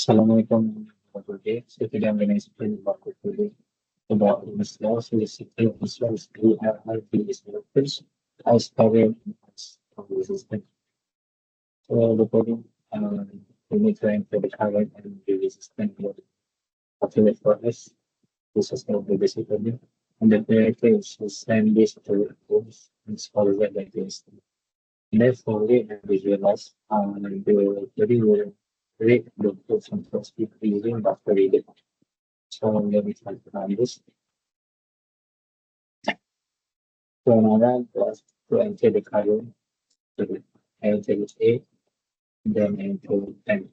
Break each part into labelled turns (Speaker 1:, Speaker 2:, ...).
Speaker 1: Assalamualaikum warahmatullahi wabarakatuh. So today I'm going to explain about Ohm's law. So basically, Ohm's law is how these developers as power of resistance. So the problem we need to enter the current and the resistance load calculate for us. This is not the basic problem. And the director is to send this to Ohm's and solve it like this. And therefore, we have visualized the real rate the person for speed using after reading. So let me try to find this. So now was to enter the column, to enter A, then enter M.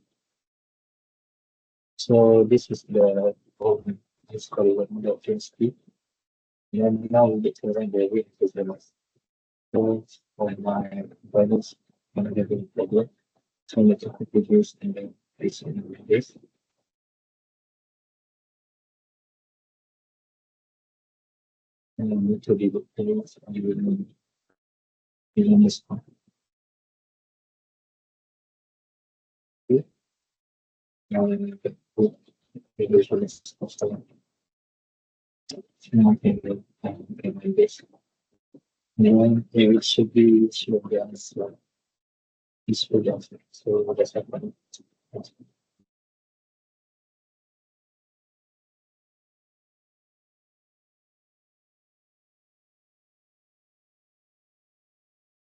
Speaker 1: So this is the open this column the option speed. And now we get to run the rate of the mass. So for my values, I'm going to problem. So let's reduce and then place in this. And then need to be the things and you will in this one. Okay. Now I'm going to put the visualization of the now in this. Then it should be on this one. This should be on. So that's happening.